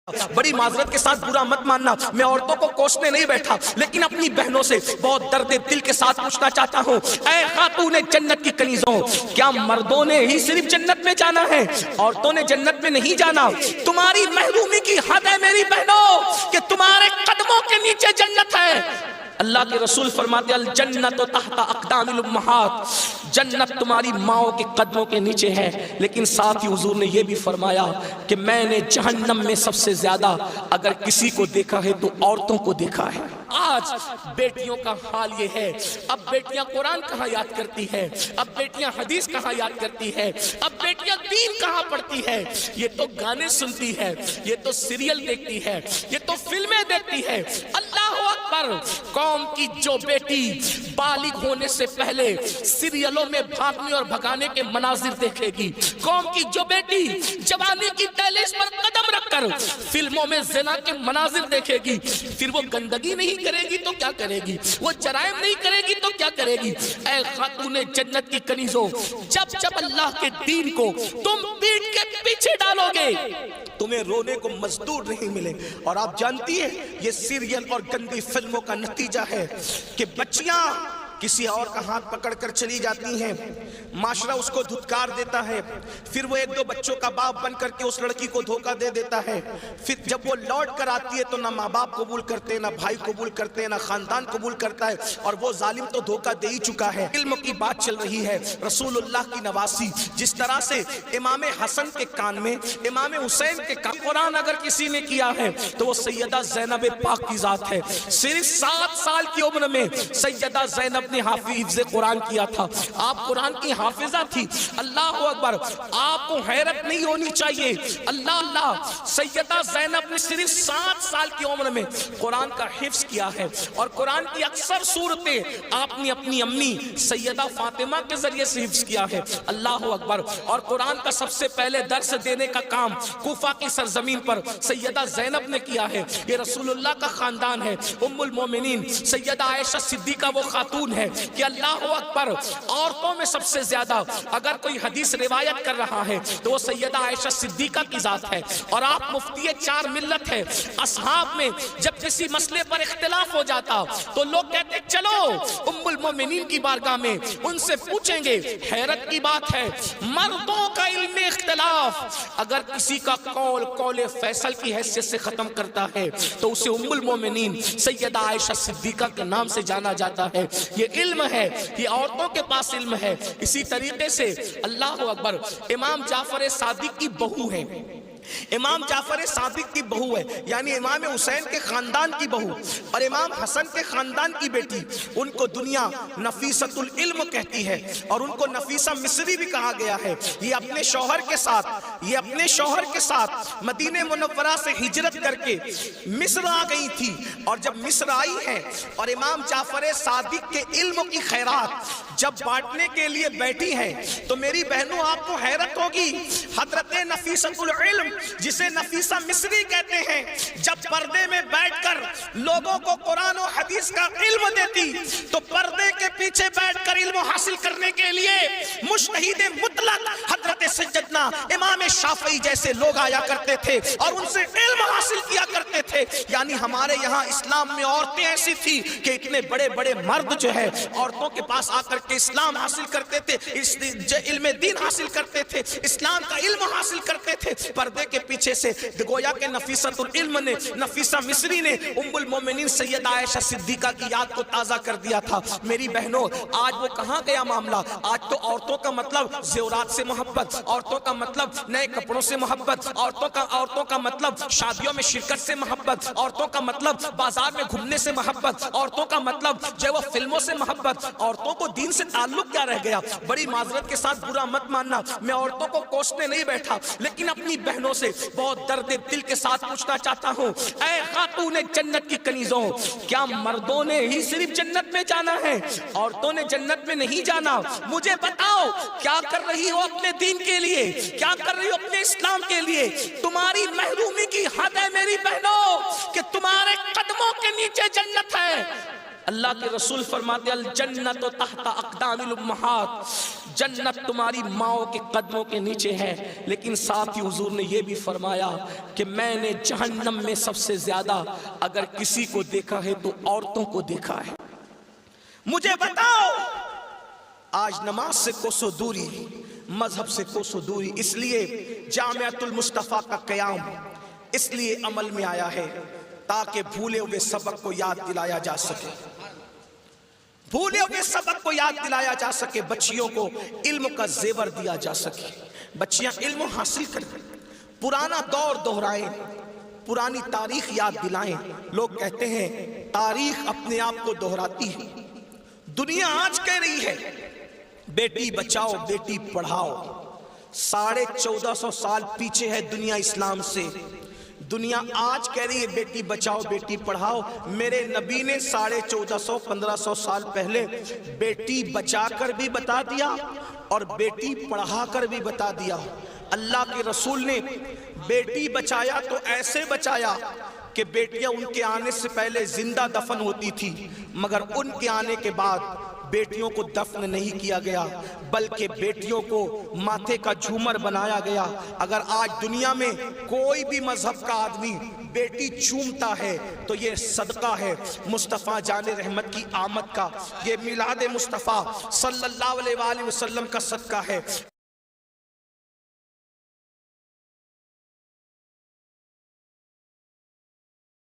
بڑی معذرت کے ساتھ برا مت ماننا، میں عورتوں کو کوسنے نہیں بیٹھا، لیکن اپنی بہنوں سے بہت درد دل کے ساتھ پوچھنا چاہتا ہوں، اے خاتون جنت کی کنیزوں، کیا مردوں نے ہی صرف جنت میں جانا ہے؟ عورتوں نے جنت میں نہیں جانا؟ تمہاری محرومی کی حد ہے میری بہنوں کہ تمہارے قدموں کے نیچے جنت ہے۔ اللہ کے رسول فرماتے ہیں الجنت تحت اقدام الامہات، جنت تمہاری ماؤں کے قدموں کے نیچے ہے، لیکن ساتھ ہی حضور نے یہ بھی فرمایا کہ میں نے جہنم میں سب سے زیادہ اگر کسی کو دیکھا ہے تو عورتوں کو دیکھا ہے۔ آج بیٹیوں کا حال یہ ہے، اب بیٹیاں قرآن کہاں یاد کرتی ہے، اب بیٹیاں حدیث کہاں یاد کرتی ہے، اب بیٹیاں دین کہاں پڑھتی ہے؟ یہ تو گانے سنتی ہے، یہ تو سیریل دیکھتی ہے، یہ تو فلمیں دیکھتی ہے۔ اللہ اکبر! قوم کی جو بیٹی بالغ ہونے سے پہلے سیریلوں میں بھاگنے اور بھگانے کے مناظر دیکھے گی، قوم کی جو بیٹی جوانی کی دہلیز پر قدم رکھ کر فلموں میں زنا کے مناظر دیکھے گی، پھر وہ گندگی نہیں کرے گی تو کیا کرے گی؟ وہ جرائم نہیں کرے گی تو کیا کرے گی؟ اے خاتون جنت کی کنیزوں، جب جب اللہ کے دین کو تم پیٹ کے پیچھے ڈالو گے تمہیں رونے کو مزدور نہیں ملے۔ اور آپ جانتی ہیں یہ سیریل اور گندی فلموں کا نتیجہ ہے کہ بچیاں کسی اور کا ہاتھ پکڑ کر چلی جاتی ہیں، معاشرہ اس کو دھتکار دیتا ہے، پھر وہ ایک دو بچوں کا باپ بن کر کے اس لڑکی کو دھوکہ دے دیتا ہے، پھر جب وہ لوٹ کر آتی ہے تو نہ ماں باپ قبول کرتے، نہ بھائی قبول کرتے، نہ خاندان قبول کرتا ہے، اور وہ ظالم تو دھوکہ دے ہی چکا ہے۔ علم کی بات چل رہی ہے، رسول اللہ کی نواسی، جس طرح سے امام حسن کے کان میں، امام حسین کے کان قرآن اگر کسی نے کیا ہے تو وہ سیدہ زینب پاک کی ذات ہے۔ صرف 7 سال کی عمر میں سیدہ زینب نے حافظ قرآن کیا تھا، آپ قرآن کی حافظہ تھی۔ اللہ اکبر! آپ کو حیرت نہیں ہونی چاہیے، اللہ سیدہ زینب نے صرف 7 سال کی عمر میں قرآن کا حفظ کیا ہے، اور قرآن کی اکثر صورتیں آپ نے اپنی امی سیدہ فاطمہ کے ذریعے سے حفظ کیا ہے۔ اللہ اکبر! اور قرآن کا سب سے پہلے درس دینے کا کام کوفہ کی سرزمین پر سیدہ زینب نے کیا ہے۔ یہ رسول اللہ کا خاندان ہے۔ ام المومنین سیدہ عائشہ صدیقہ وہ خاتون ہے کہ اللہ اکبر، عورتوں میں سب سے زیادہ اگر کوئی حدیث روایت کر رہا ہے تو وہ سیدہ عائشہ صدیقہ کی ذات ہے، اور آپ مفتی 4 ملت ہے۔ اصحاب میں جب کسی مسئلے پر اختلاف ہو جاتا تو لوگ کہتے چلو ام المومنین کی بارگاہ میں ان سے پوچھیں گے۔ حیرت کی بات ہے، مردوں کا علم اختلاف اگر کسی کا قول فیصل کی حیثیت سے ختم کرتا ہے تو اسے ام المومنین سیدہ عائشہ صدیقہ کے نام سے جانا جاتا ہے۔ یہ علم ہے، یہ عورتوں کے پاس علم ہے۔ اسی طریقے سے اللہ اکبر، امام جعفر صادق کی بہو ہے، امام جعفر صادق کی بہو ہے، یعنی امام حسین کے خاندان کی بہو اور امام حسن کے خاندان کی بیٹی، ان کو دنیا نفیسۃ العلم کہتی ہے، اور ان کو نفیسہ مصری بھی کہا گیا ہے۔ یہ اپنے شوہر کے ساتھ مدینہ منورہ سے ہجرت کر کے مصر آ گئی تھی، اور جب مصر آئی ہے اور امام جعفر صادق کے علم کی خیرات جب بانٹنے کے لیے بیٹھی ہیں تو میری بہنوں آپ کو حیرت ہوگی، حضرت نفیسۃ العلم جسے نفیسہ مصری کہتے ہیں، جب پردے میں بیٹھ کر لوگوں کو قرآن و حدیث کا علم دیتی تو پردے کے پیچھے بیٹھ کر علم حاصل کرنے کے لیے مجتہد مطلق حضرت سیدنا امام شافعی جیسے لوگ آیا کرتے تھے اور ان سے علم حاصل کیا کرتے تھے۔ یعنی ہمارے یہاں اسلام میں عورتیں ایسی تھی کہ اتنے بڑے بڑے مرد جو ہے عورتوں کے پاس آ کر کے اسلام حاصل کرتے تھے، علم دین حاصل کرتے تھے، اسلام کا علم حاصل کرتے تھے۔ پردے کے پیچھے سے گویا کہ نفیسۃ العلم نے، نفیسہ مصری نے ام المومنین سیدہ عائشہ صدیقہ کی یاد کو تازہ کر دیا تھا۔ میری بہنوں آج وہ کہاں گیا معاملہ؟ آج تو عورتوں کا مطلب زیورات سے محبت، عورتوں کا مطلب نئے کپڑوں سے محبت، عورتوں کا مطلب شادیوں میں شرکت سے محبت، عورتوں کا مطلب بازار میں گھومنے سے محبت، عورتوں کا مطلب جو وہ فلموں سے محبت۔ عورتوں کو دین سے تعلق کیا رہ گیا؟ بڑی معذرت کے ساتھ برا مت ماننا، میں عورتوں کو کوسنے نہیں بیٹھا، لیکن اپنی بہنوں سے بہت درد دل کے ساتھ پوچھنا چاہتا ہوں، اے خاتون جنت کی کنیزوں، کیا مردوں نے ہی صرف جنت میں جانا ہے؟ عورتوں نے جنت میں نہیں جانا؟ مجھے بتاؤ کیا کر رہی ہو اپنے دین کے لیے، کیا کر رہی ہو اپنے اسلام کے لیے؟ تمہاری محرومی کی حد ہے میری بہنوں کہ تمہارے قدموں کے نیچے جنت ہے۔ اللہ کے رسول فرماتے الجنت تحت اقدام الامہات، جنت تمہاری ماؤں کے قدموں کے نیچے ہے، لیکن ساتھ ہی حضور نے یہ بھی فرمایا کہ میں نے جہنم میں سب سے زیادہ اگر کسی کو دیکھا ہے تو عورتوں کو دیکھا ہے۔ مجھے بتاؤ، آج نماز سے کوسوں دوری، مذہب سے کوسوں دوری، اس لیے جامعۃ المصطفیٰ کا قیام اس لیے عمل میں آیا ہے تاکہ بھولے ہوئے سبق کو یاد دلایا جا سکے، بھولے ہوئے سبق کو یاد دلایا جا سکے، بچیوں کو علم کا زیور دیا جا سکے، بچیاں علم حاصل کریں، پرانا دور دہرائیں، پرانی تاریخ یاد دلائیں۔ لوگ کہتے ہیں تاریخ اپنے آپ کو دہراتی ہے، دنیا آج کہہ رہی ہے بیٹی بچاؤ بیٹی پڑھاؤ، 1450 سال پیچھے ہے دنیا اسلام سے، دنیا آج کہہ رہی ہے بیٹی بچاؤ بیٹی پڑھاؤ۔ میرے نبی نے 1450-1500 سال پہلے بیٹی بچا کر بھی بتا دیا اور بیٹی پڑھا کر بھی بتا دیا۔ اللہ کے رسول نے بیٹی بچایا تو ایسے بچایا کہ بیٹیاں ان کے آنے سے پہلے زندہ دفن ہوتی تھی، مگر ان کے آنے کے بعد بیٹیوں کو دفن نہیں کیا گیا بلکہ بیٹیوں کو ماتھے کا جھومر بنایا گیا۔ اگر آج دنیا میں کوئی بھی مذہب کا آدمی بیٹی چومتا ہے تو یہ صدقہ ہے مصطفیٰ جان رحمت کی آمد کا، یہ میلاد مصطفیٰ صلی اللہ علیہ وآلہ وسلم کا صدقہ ہے۔